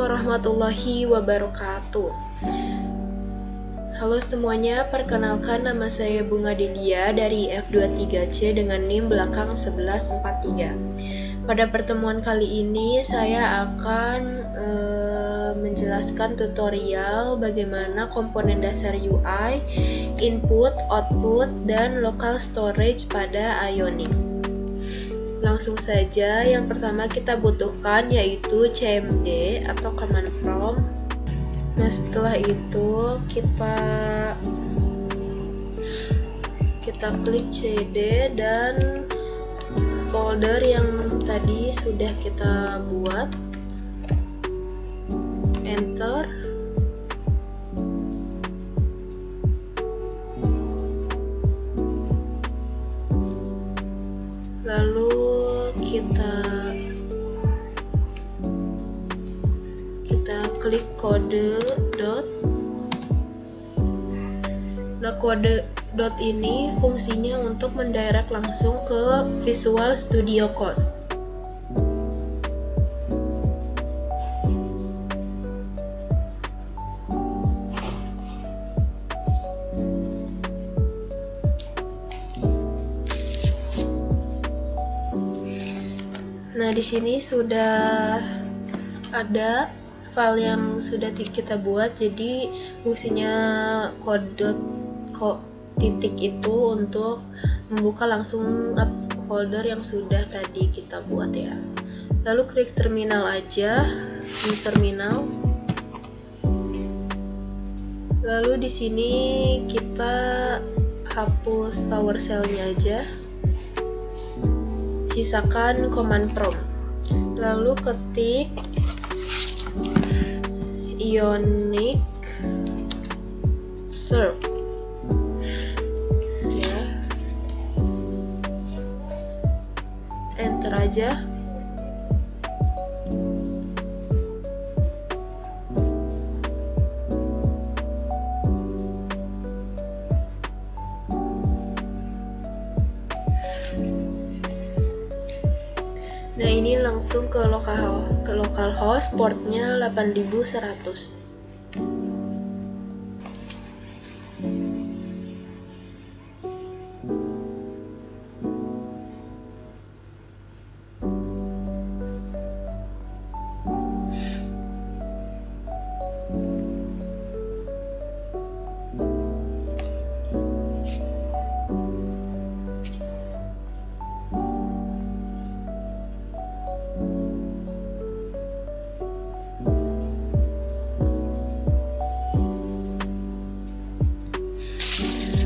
warahmatullahi wabarakatuh. Halo semuanya, perkenalkan nama saya Bunga Delia dari F23C dengan NIM belakang 1143. Pada pertemuan kali ini saya akan menjelaskan tutorial bagaimana komponen dasar UI, input, output, dan local storage pada Ionic. Langsung saja, yang pertama kita butuhkan yaitu CMD atau command prompt. Nah, setelah itu kita klik CD dan folder yang tadi sudah kita buat, enter. Lalu kita klik kode dot. Nah, kode dot ini fungsinya untuk mendirect langsung ke Visual Studio Code. Nah, di sini sudah ada file yang sudah kita buat, jadi fungsinya titik itu untuk membuka langsung folder yang sudah tadi kita buat ya. Lalu klik terminal aja, di terminal. Lalu di sini kita hapus PowerShell-nya aja. Sisakan command prompt. Lalu ketik Ionic serve ya, enter aja. Nah, ini langsung ke localhost, portnya 8100.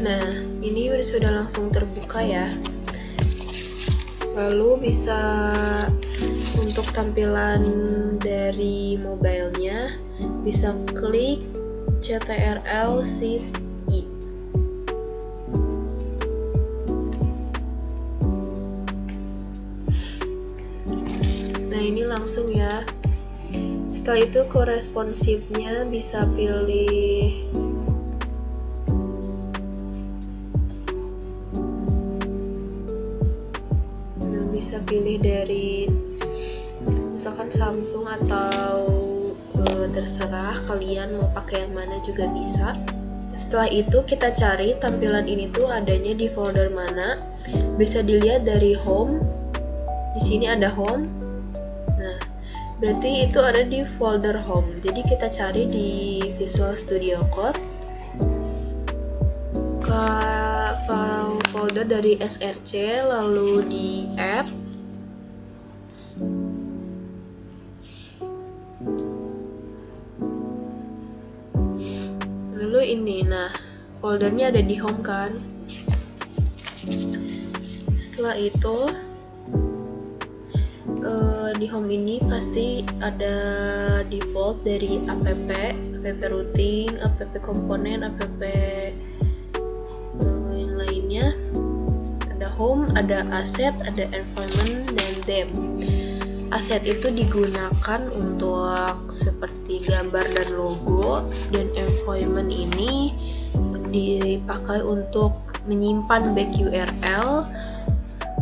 Nah, ini sudah langsung terbuka ya. Lalu bisa untuk tampilan dari mobilenya, bisa klik Ctrl Shift I. Nah, ini langsung ya. Setelah itu corresponsive-nya bisa pilih dari misalkan Samsung atau terserah kalian mau pakai yang mana juga bisa. Setelah itu kita cari tampilan ini tuh adanya di folder mana. Bisa dilihat dari home. Di sini ada home. Nah, berarti itu ada di folder home. Jadi kita cari di Visual Studio Code. Ke folder dari SRC, lalu di app. Lalu ini, nah foldernya ada di home kan. Setelah itu di home ini pasti ada default dari app routing, app komponen, app yang lainnya. Ada home, ada asset, ada environment, dan them. Aset itu digunakan untuk seperti gambar dan logo, dan environment ini dipakai untuk menyimpan back URL.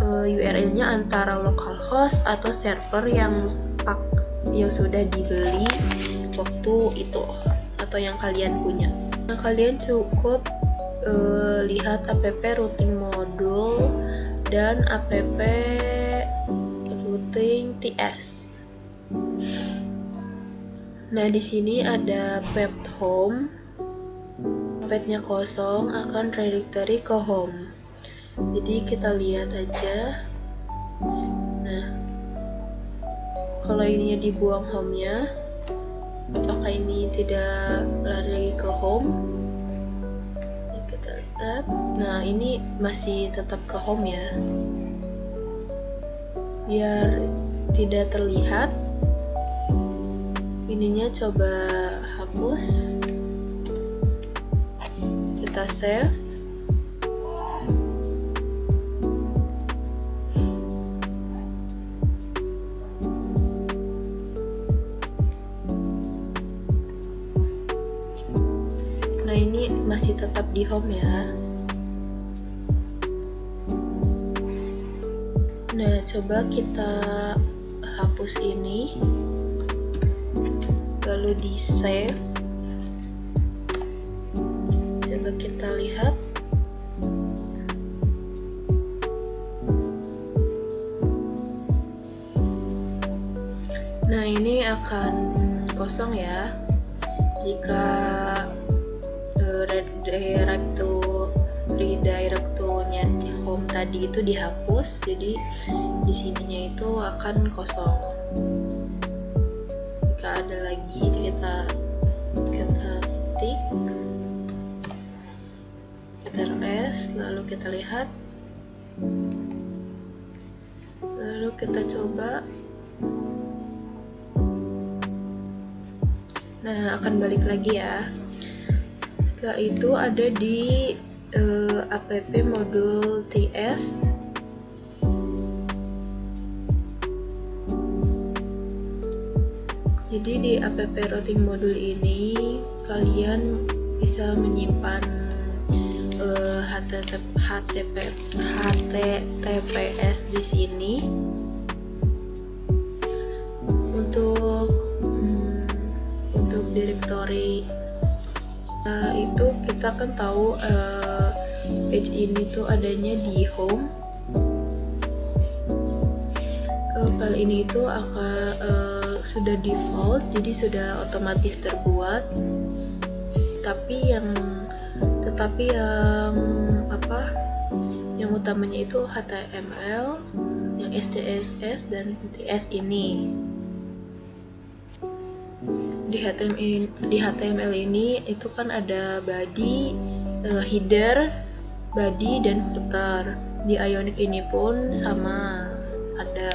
URL-nya antara localhost atau server yang yang sudah dibeli waktu itu atau yang kalian punya. Nah, kalian cukup lihat app routing modul dan app routing TS. Nah, di sini ada path home. Pathnya kosong akan redirectory ke home. Jadi kita lihat aja. Nah, kalau ininya dibuang home-nya, apakah ini tidak lari lagi ke home? Kita lihat. Nah, ini masih tetap ke home ya. Biar tidak terlihat, ininya coba hapus. Kita save. Nah, ini masih tetap di home ya. Nah, coba kita hapus ini, lalu di save. Coba kita lihat. Nah, ini akan kosong ya jika redirect-nya di home tadi itu dihapus, jadi di sininya itu akan kosong. Jika ada lagi kita ketik Ctrl+S, lalu kita lihat, lalu kita coba. Nah, akan balik lagi ya. Setelah itu ada di app modul TS. Jadi di app routing modul ini kalian bisa menyimpan HTTPS di sini. Untuk directory itu kita kan tahu page ini tuh adanya di home. File ini itu akan sudah default, jadi sudah otomatis terbuat. Tetapi yang utamanya itu HTML, yang CSS dan TS ini. Di HTML ini itu kan ada body, header, body dan footer. Di Ionic ini pun sama ada.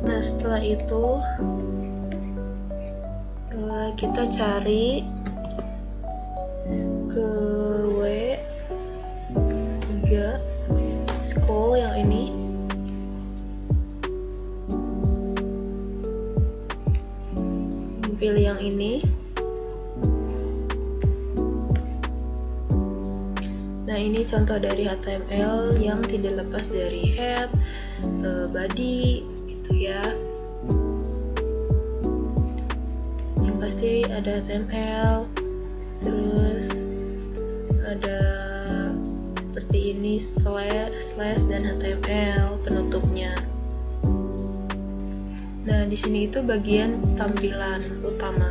Nah, setelah itu kita cari ke W3 scroll yang ini. Pilih yang ini. Nah, ini contoh dari HTML yang tidak lepas dari head, body, gitu ya. Yang pasti ada HTML, terus ada seperti ini slash dan HTML penutupnya. Nah, di sini itu bagian tampilan utama.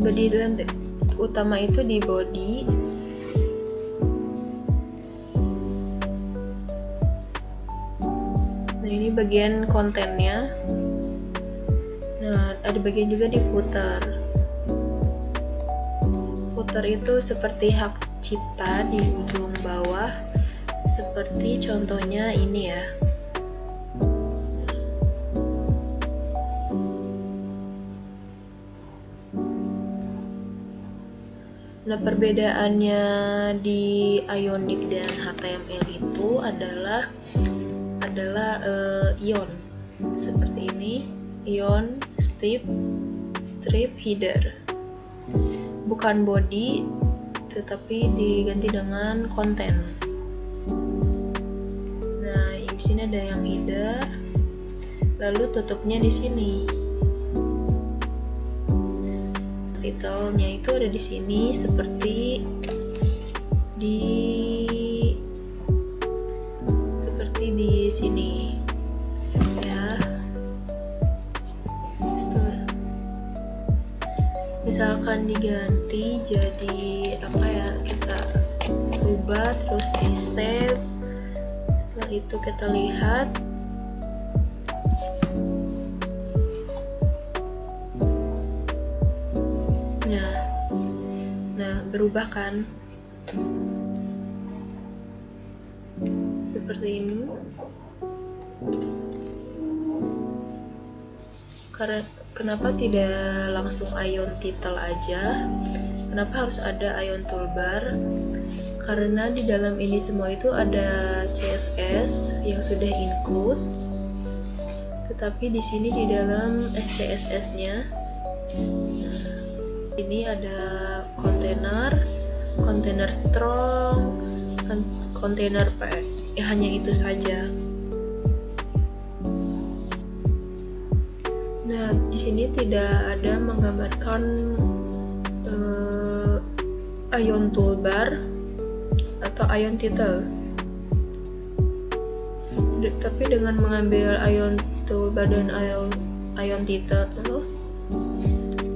Bagian utama itu di body. Nah, ini bagian kontennya. Nah, ada bagian juga di footer. Footer itu seperti hak cipta di ujung bawah, seperti contohnya ini ya. Nah, perbedaannya di Ionic dan HTML itu adalah ion seperti ini, ion strip header, bukan body tetapi diganti dengan konten. Nah, di sini ada yang header, lalu tutupnya di sini. Titelnya itu ada di sini seperti di sini ya. Setelah misalkan diganti jadi apa ya, kita rubah terus di save. Setelah itu kita lihat, nah berubah kan seperti ini. Karena kenapa tidak langsung ion title aja? Kenapa harus ada ion toolbar? Karena di dalam ini semua itu ada CSS yang sudah include, tetapi di sini di dalam SCSS-nya, ini ada kontainer strong, kontainer pack, ya hanya itu saja. Nah, di sini tidak ada menggambarkan ion toolbar atau ion title. Tapi dengan mengambil ion toolbar dan ion title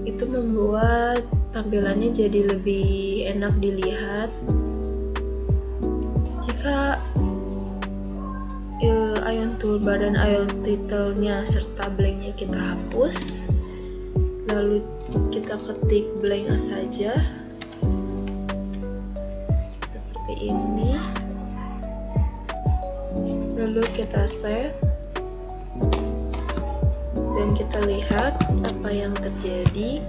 itu membuat tampilannya jadi lebih enak dilihat. Jika ion toolbar dan ion title-nya serta blank-nya kita hapus, lalu kita ketik blank saja seperti ini, lalu kita save dan kita lihat apa yang terjadi.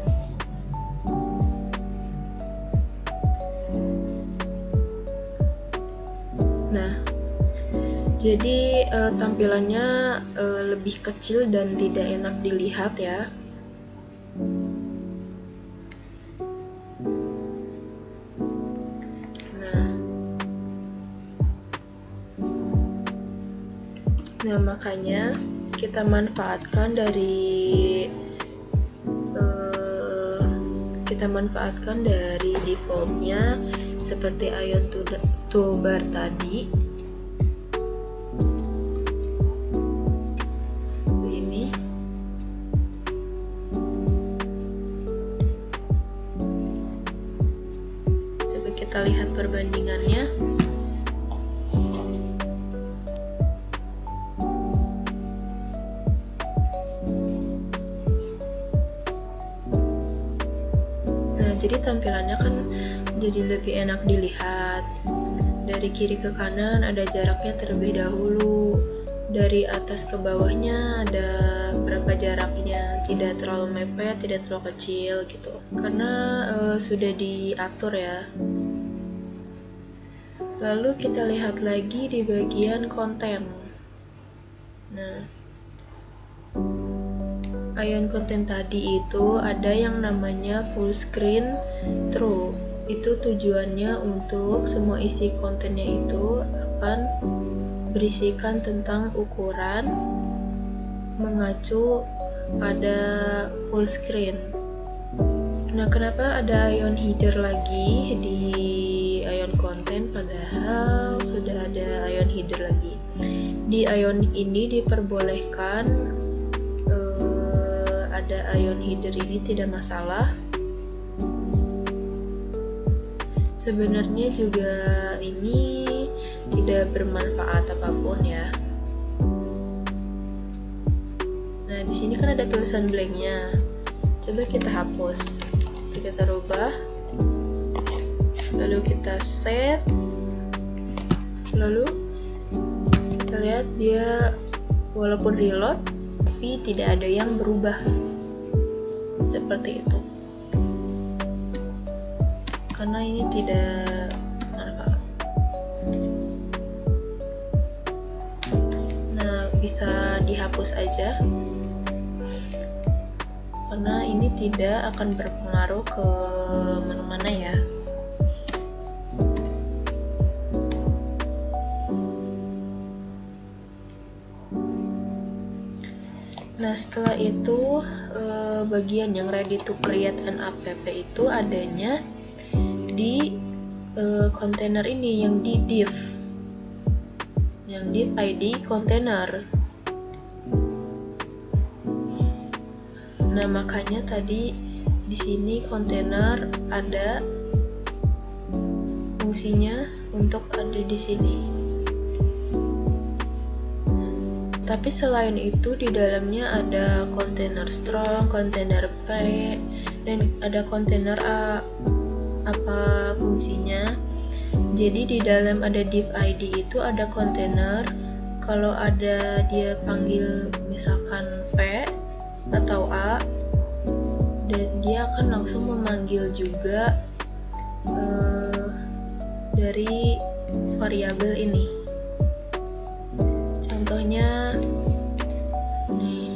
Nah, jadi tampilannya lebih kecil dan tidak enak dilihat ya. Nah, makanya kita manfaatkan dari defaultnya seperti ion toolbar tadi. Ini coba kita lihat perbandingannya. Jadi tampilannya kan jadi lebih enak dilihat. Dari kiri ke kanan ada jaraknya terlebih dahulu, dari atas ke bawahnya ada berapa jaraknya, tidak terlalu mepet, tidak terlalu kecil gitu, karena sudah diatur ya. Lalu kita lihat lagi di bagian konten. Nah, ion content tadi itu ada yang namanya full screen true. Itu tujuannya untuk semua isi kontennya itu akan berisikan tentang ukuran mengacu pada full screen. Nah, kenapa ada ion header lagi di ion content padahal sudah ada ion header lagi? Di ion ini diperbolehkan ada ion header ini, tidak masalah. Sebenarnya juga ini tidak bermanfaat apapun ya. Nah, di sini kan ada tulisan blanknya. Coba kita hapus, kita rubah, lalu kita save, lalu kita lihat dia walaupun reload tapi tidak ada yang berubah seperti itu, karena ini tidak manfaat. Nah, bisa dihapus aja karena ini tidak akan berpengaruh ke mana-mana ya. Nah, setelah itu bagian yang ready to create an app itu adanya di kontainer ini, yang di div id container. Nah, makanya tadi di sini kontainer ada fungsinya untuk ada di sini. Tapi selain itu di dalamnya ada kontainer strong, kontainer p, dan ada kontainer a. Apa fungsinya? Jadi di dalam ada div id itu ada kontainer. Kalau ada dia panggil misalkan p atau a, dan dia akan langsung memanggil juga dari variabel ini. Contohnya nih,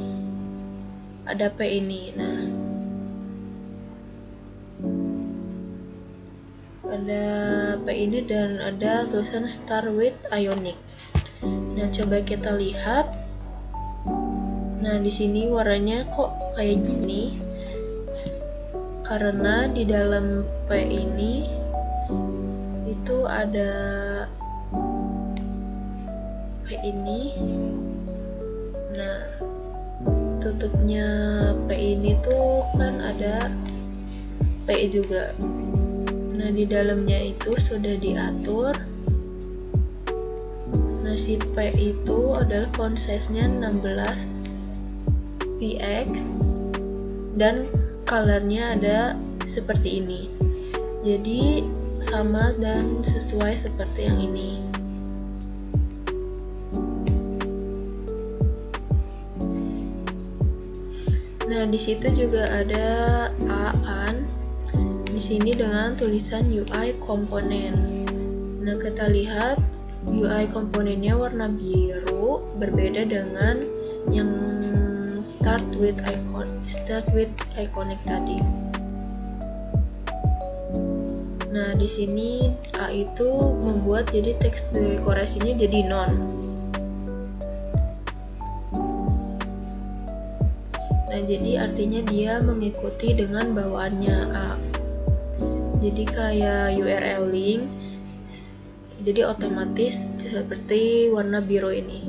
ada p ini. Nah, ada p ini dan ada tulisan start with Ionic. Nah, coba kita lihat. Nah, di sini warnanya kok kayak gini? Karena di dalam p ini itu ada p ini. Nah, tutupnya p ini tuh kan ada p juga. Nah, di dalamnya itu sudah diatur. Nah, si p itu adalah font size-nya 16 px dan color-nya ada seperti ini. Jadi sama dan sesuai seperti yang ini. Nah, di situ juga ada a kan. Di sini dengan tulisan UI komponen. Nah, kita lihat UI komponennya warna biru, berbeda dengan yang start with Ionic tadi. Nah, di sini A itu membuat jadi teks dekorasinya jadi non. Nah, jadi artinya dia mengikuti dengan bawaannya A. Jadi kayak URL link, jadi otomatis seperti warna biru ini.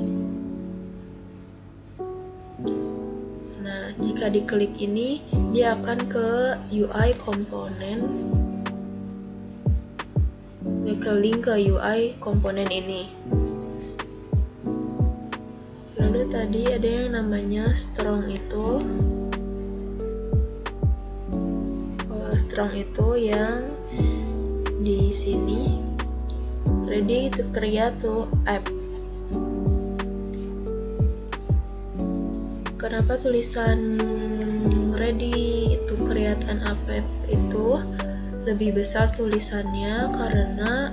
Nah, jika diklik ini, dia akan ke UI komponen, ke link ke UI komponen ini. Lalu tadi ada yang namanya strong itu. Strong itu yang di sini ready to create to app. Kenapa tulisan ready to create an app itu lebih besar tulisannya? Karena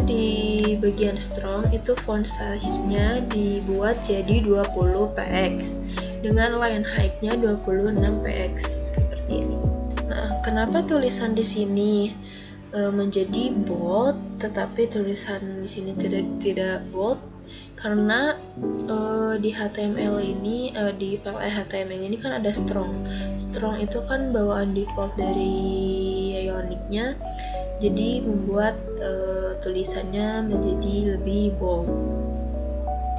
di bagian strong itu font size-nya dibuat jadi 20 px dengan line height-nya 26 px seperti ini. Nah, kenapa tulisan di sini menjadi bold tetapi tulisan di sini tidak bold? Karena di HTML ini, di file HTML ini kan ada strong. Strong itu kan bawaan default dari Ionic-nya, jadi membuat tulisannya menjadi lebih bold.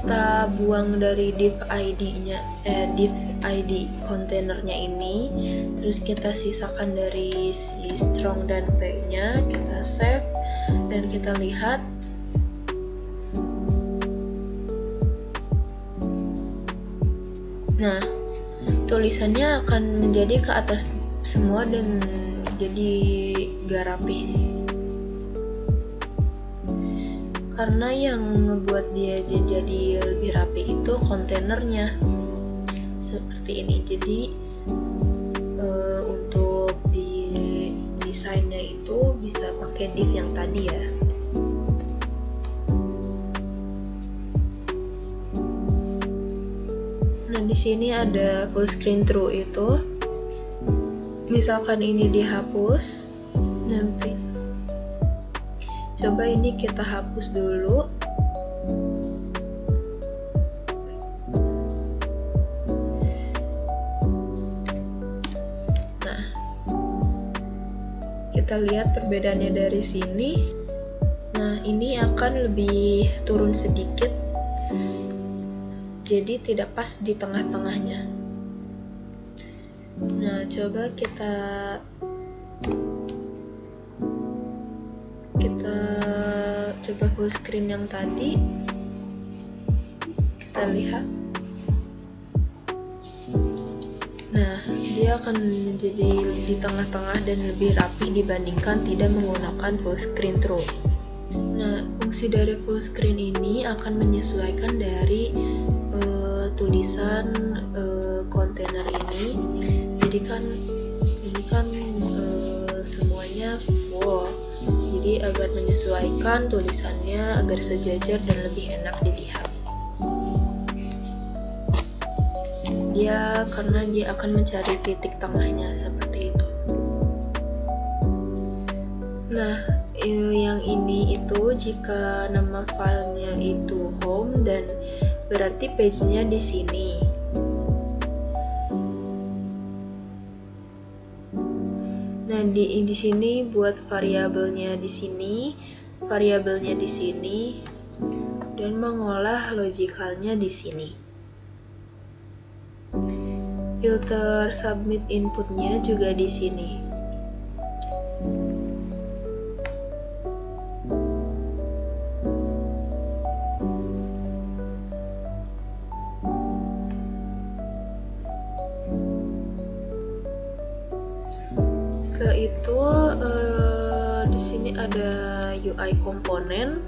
Kita buang dari div id kontainernya ini, terus kita sisakan dari si strong dan p-nya, kita save dan kita lihat. Nah, tulisannya akan menjadi ke atas semua dan jadi gak rapi. Karena yang ngebuat dia jadi lebih rapi itu kontainernya seperti ini. Jadi untuk di desainnya itu bisa pakai div yang tadi ya. Nah, di sini ada full screen true itu. Misalkan ini dihapus, nanti Coba ini kita hapus dulu. Nah, kita lihat perbedaannya dari sini. Nah, ini akan lebih turun sedikit, jadi tidak pas di tengah-tengahnya. Nah, coba kita coba full screen yang tadi. Kita lihat. Nah, dia akan menjadi di tengah-tengah dan lebih rapi dibandingkan tidak menggunakan full screen through. Nah, fungsi dari full screen ini akan menyesuaikan dari tulisan kontainer ini. Jadi ini kan semuanya full. Jadi agar menyesuaikan tulisannya agar sejajar dan lebih enak dilihat. Karena dia akan mencari titik tengahnya seperti itu. Nah, yang ini itu jika nama filenya itu home, dan berarti page-nya di sini. Nah, di sini buat variabelnya di sini, variabelnya di sini, dan mengolah logikalnya di sini. Filter submit inputnya juga di sini. Setelah itu di sini ada UI komponen.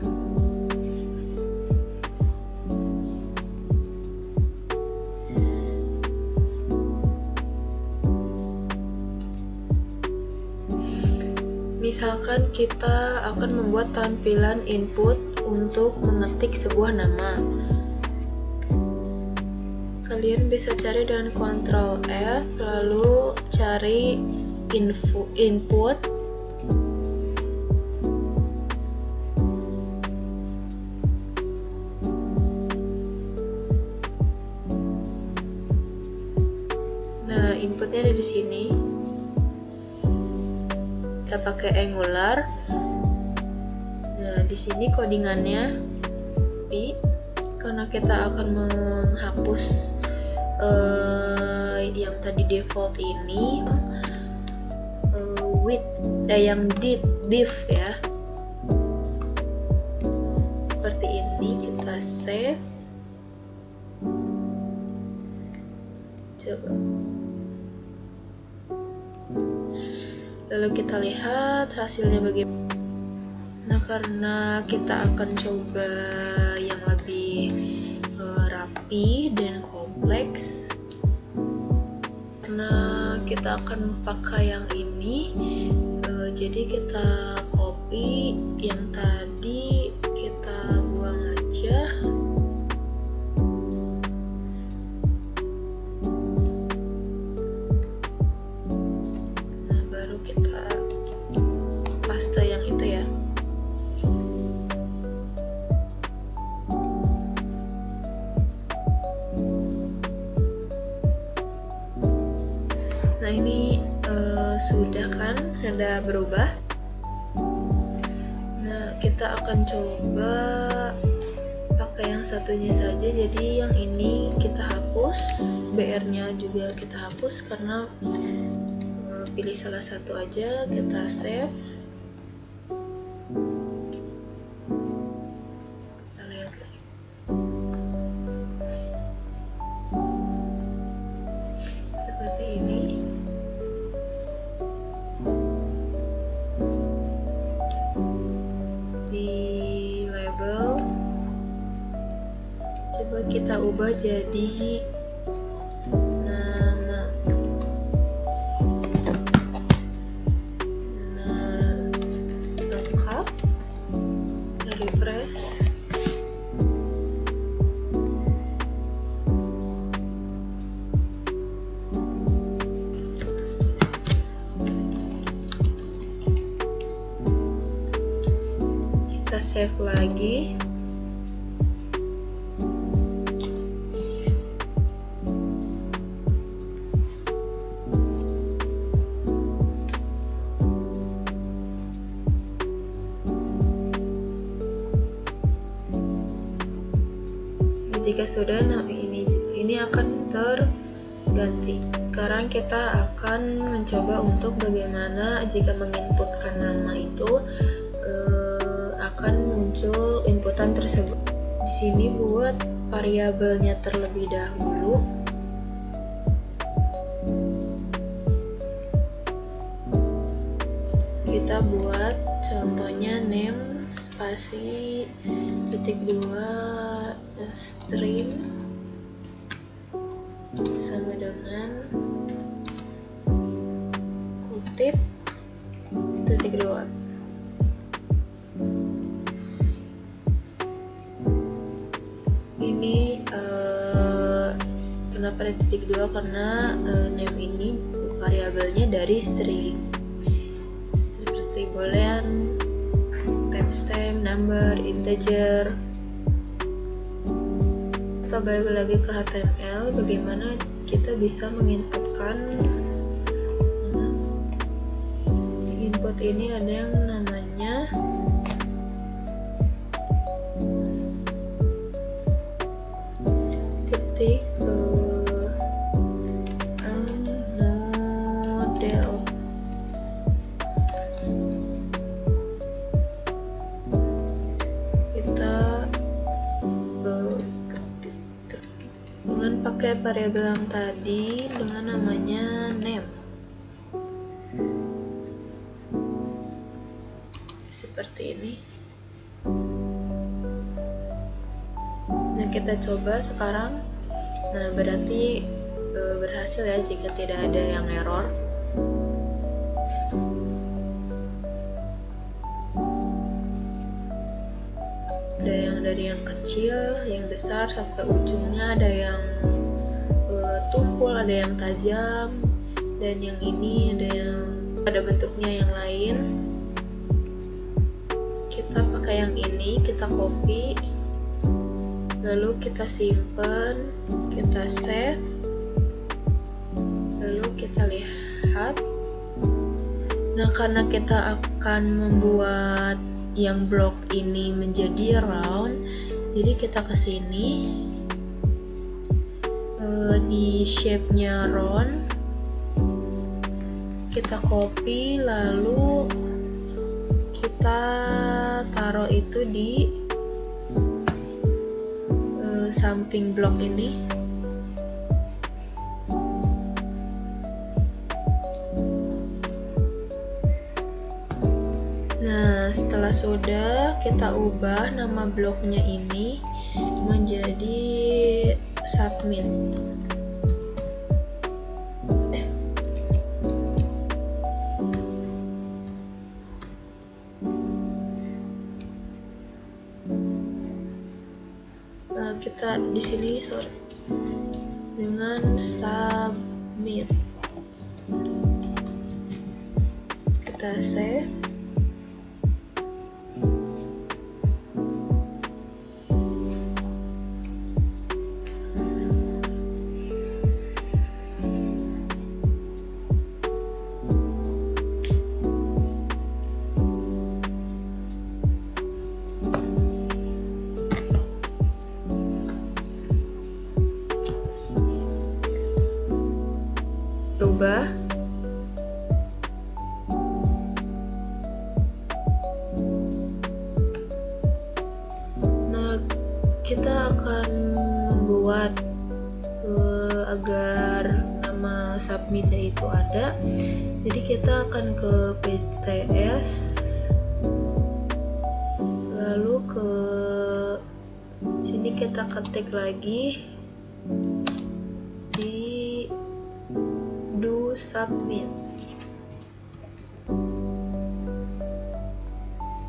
Misalkan kita akan membuat tampilan input untuk mengetik sebuah nama. Kalian bisa cari dengan Ctrl F, lalu cari input. Nah, inputnya ada di sini. Kita pakai Angular. Nah, di sini codingannya tapi karena kita akan menghapus yang tadi default ini yang div ya. Seperti ini, kita save. Coba. Lalu kita lihat hasilnya bagaimana. Nah, karena kita akan coba yang lebih rapi dan kompleks, karena kita akan pakai yang ini, jadi kita copy yang tadi, kita buang aja. Nah, baru kita paste yang itu ya. Nah, ini sudah kan, sudah berubah. Nah, kita akan coba pakai yang satunya saja. Jadi yang ini kita hapus, BR-nya juga kita hapus karena pilih salah satu aja. Kita save. Kita lihat lagi. Seperti ini. Coba kita ubah jadi nama lengkap. Kita refresh. save lagi. Jika sudah, nah ini akan terganti. Sekarang kita akan mencoba untuk bagaimana jika menginputkan nama itu akan muncul inputan tersebut. Di sini buat variabelnya terlebih dahulu. Kita buat contohnya name spasi titik 2 string sama dengan kutip titik 2. Ini kenapa ada titik 2? Karena name ini variabelnya dari string seperti boolean, timestamp, number, integer. Kita balik lagi ke HTML, bagaimana kita bisa menginputkan. Di input ini ada yang namanya titik model. Kita dengan pakai variabel yang tadi dengan namanya name. Seperti ini. Nah, kita coba sekarang. Nah, berarti berhasil ya jika tidak ada yang error. Ada yang dari yang kecil, yang besar sampai ujungnya, ada yang tumpul, ada yang tajam, dan yang ini ada bentuknya yang lain. Kita pakai yang ini, kita copy, lalu kita simpan, kita save, lalu kita lihat. Nah, karena kita akan membuat yang blok ini menjadi round, jadi kita kesini di shape-nya round, kita copy, lalu kita taruh itu di samping blok ini. Nah, setelah sudah, kita ubah nama bloknya ini menjadi submit. Kita di sini dengan submit. Kita save. Ubah. Nah, kita akan membuat agar nama submitnya itu ada. Jadi kita akan ke PSTS, lalu ke sini kita ketik lagi di do submit.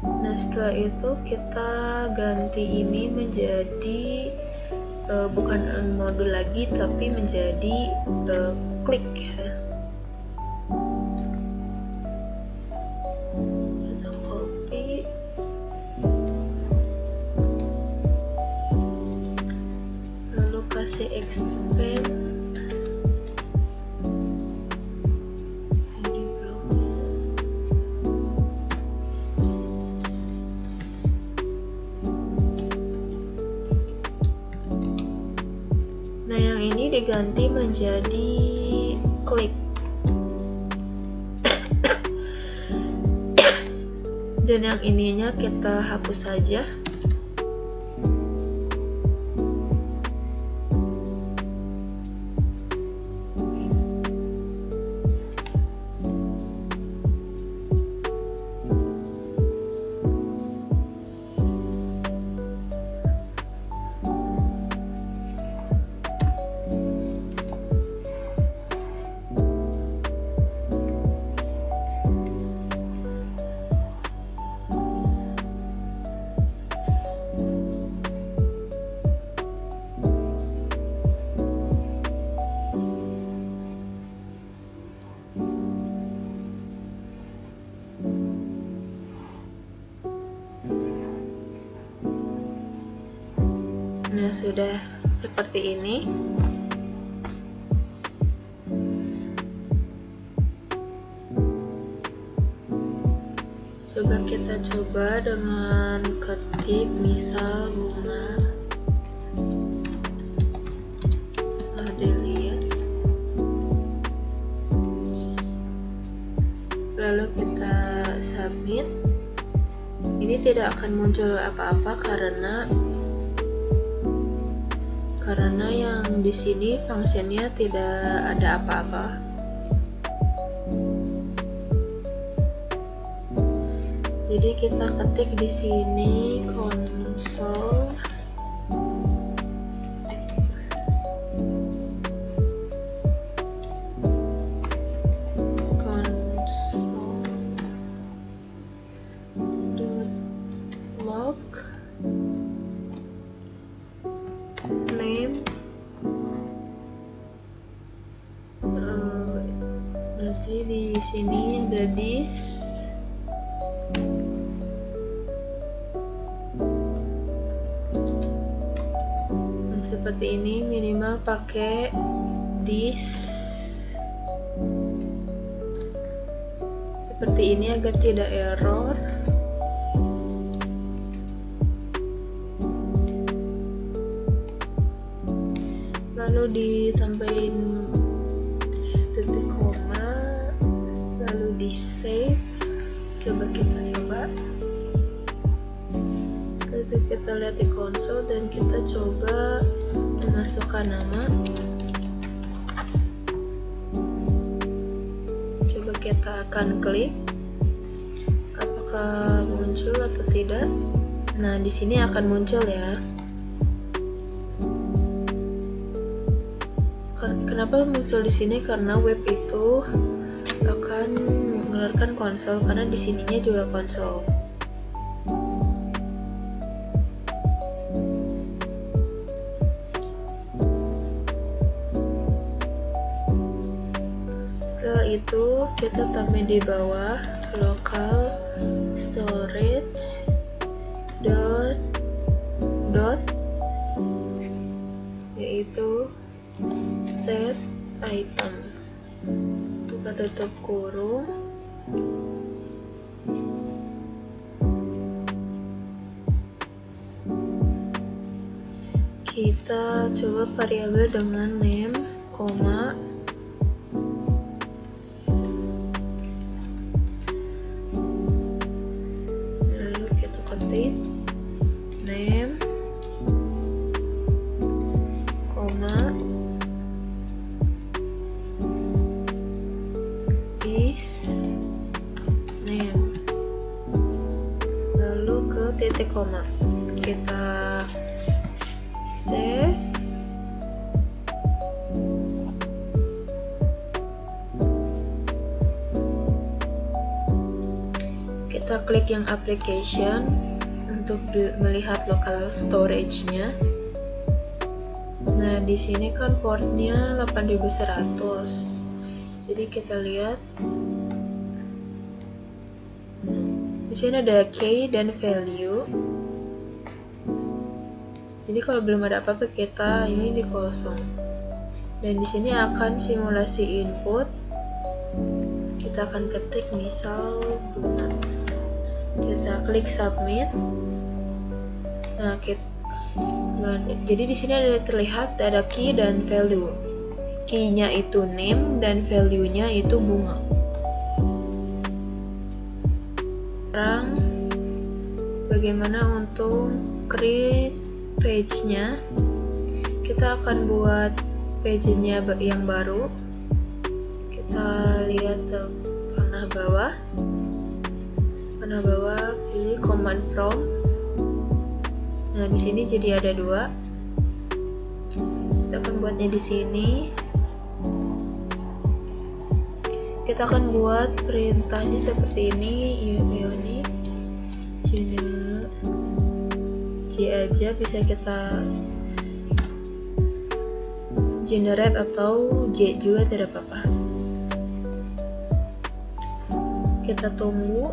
Nah, setelah itu kita ganti ini menjadi bukan modul lagi, tapi menjadi klik ya. Kita copy, kasih expand ini bloknya. Nah, yang ini diganti menjadi klik. Dan yang ininya kita hapus saja. Nah, sudah seperti ini. Coba kita coba dengan ketik misal bunga dilihat. Lalu kita submit. Ini tidak akan muncul apa-apa karena yang di sini fungsinya tidak ada apa-apa. Jadi kita ketik di sini console log name berarti di sini ada this. Nah, seperti ini, minimal pakai this seperti ini agar tidak error. Lalu ditambahin titik koma, lalu di save. Coba kita coba. Setelah itu kita lihat di konsol dan kita coba memasukkan nama. Coba kita akan klik apakah muncul atau tidak. Nah, di sini akan muncul ya. Kenapa muncul di sini? Karena web itu akan mengeluarkan konsol, karena di sininya juga konsol. Setelah itu kita tambah di bawah local storage dot yaitu set item, buka tutup kurung. Kita coba variabel dengan name, koma, lalu kita ketik name, koma, is name, lalu ke titik koma. Kita save. Kita klik yang application untuk melihat local storage-nya. Nah, di sini kan portnya 8100. Jadi kita lihat di sini ada key dan value. Jadi kalau belum ada apa-apa kita ini di kosong. Dan di sini akan simulasi input. Kita akan ketik misal bunga. Kita klik submit. Nah, jadi di sini ada terlihat ada key dan value. Key-nya itu name dan value-nya itu bunga. Sekarang bagaimana untuk create page-nya? Kita akan buat page-nya yang baru. Kita lihat panah bawah, pilih command prompt. Nah, di sini jadi ada 2. Kita akan buatnya di sini. Kita akan buat perintahnya seperti ini, unique J aja, bisa kita generate atau J juga tidak apa-apa. Kita tunggu.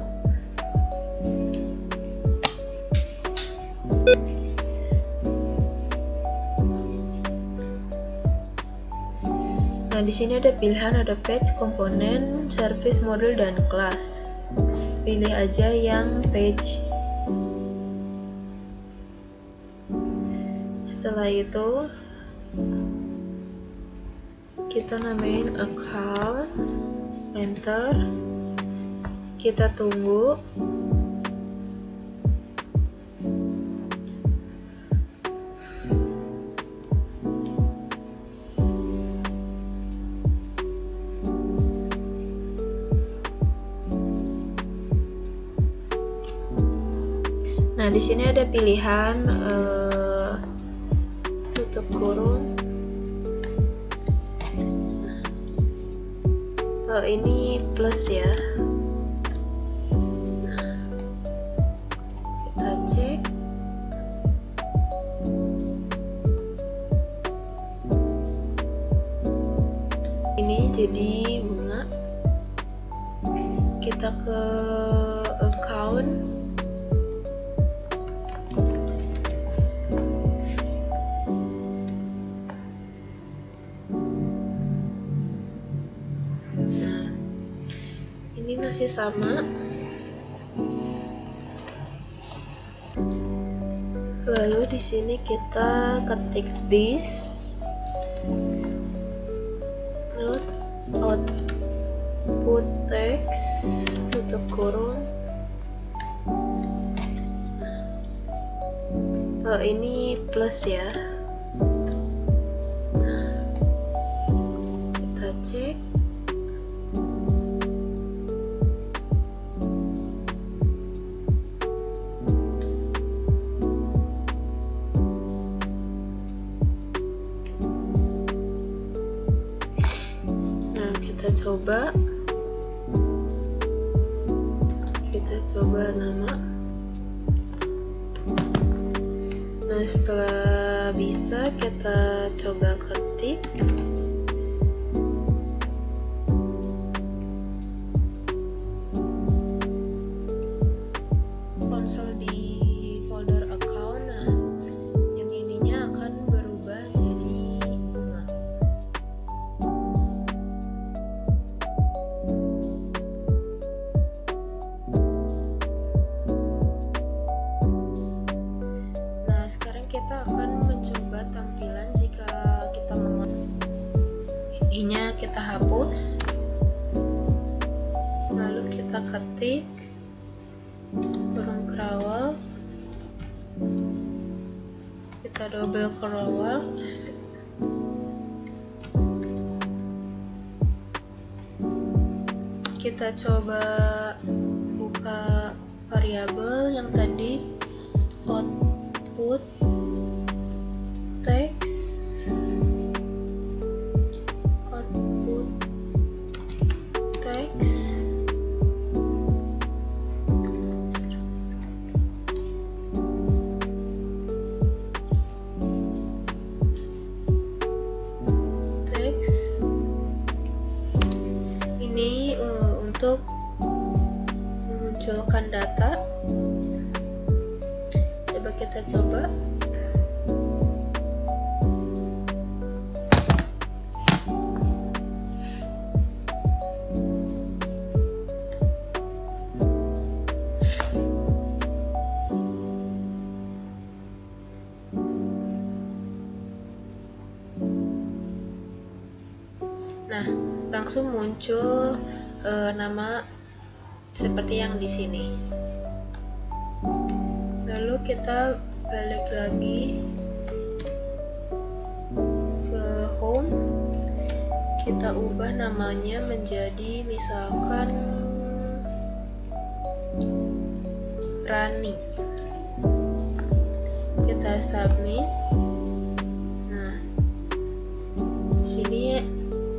Nah, di sini ada pilihan, ada page, komponen, service, model, dan class. Pilih aja yang page. Setelah itu kita namain account, enter, kita tunggu. Nah, di sini ada pilihan tutup kurung. Ini plus ya. Kita cek. Ini jadi bunga. Kita ke account. Ini masih sama. Lalu di sini kita ketik this output text tutup kurung. Ini plus ya. Kita cek. Kita coba nama. Nah, setelah bisa kita coba ketik. Konsol di folder account. Nah, yang ininya akan berubah jadi bunga. Kita akan mencoba tampilan jika kita mau. Ininya kita hapus, lalu kita ketik kurung kerawal, kita double kerawal, kita coba buka variabel yang tadi output text, output text, ini untuk memunculkan data. Coba kita coba. langsung muncul nama seperti yang di sini. Lalu kita balik lagi ke home, kita ubah namanya menjadi misalkan Rani. Kita submit. Nah, di sini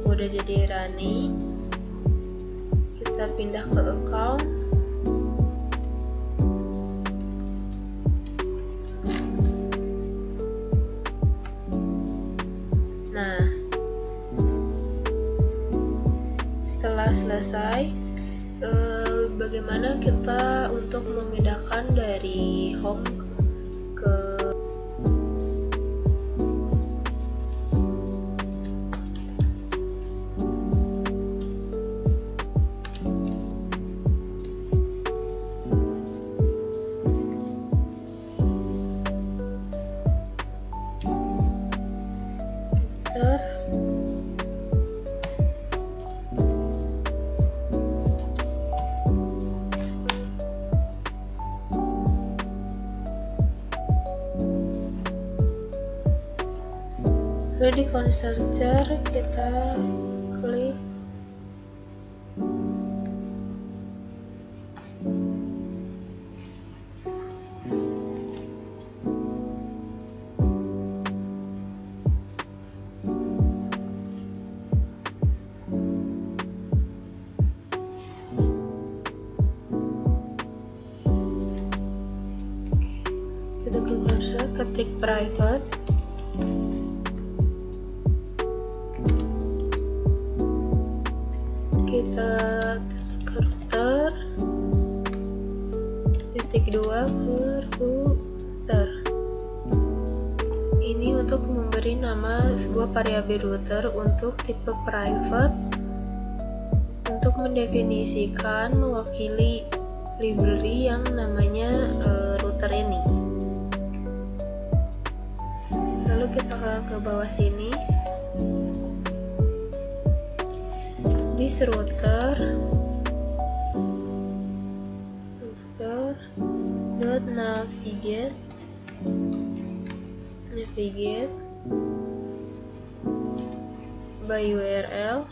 udah jadi Rani. Kita pindah ke account. Nah, setelah selesai, bagaimana kita untuk memindahkan dari home ke di console searcher kita klik kita ke cursor, ketik private. Kita router titik 2 ke router. Ini untuk memberi nama sebuah variabel router untuk tipe private, untuk mendefinisikan mewakili library yang namanya router ini. Lalu kita ke bawah sini, this router dot navigate by URL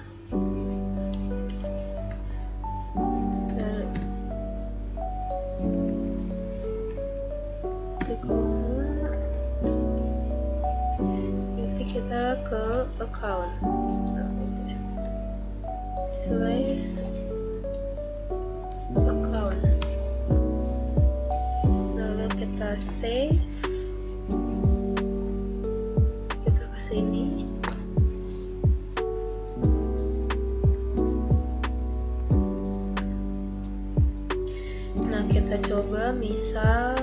nanti kita ke account /account, lalu kita save, kita ke sini. Nah, kita coba misal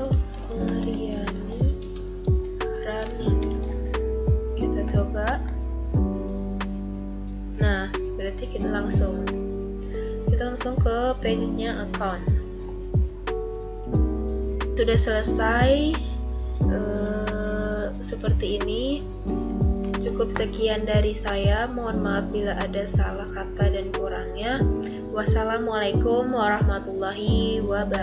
Rani, kita coba. Nah, berarti kita langsung ke page-nya account. Sudah selesai seperti ini. Cukup sekian dari saya. Mohon maaf bila ada salah kata dan kurangnya. Wassalamualaikum warahmatullahi wabarakatuh.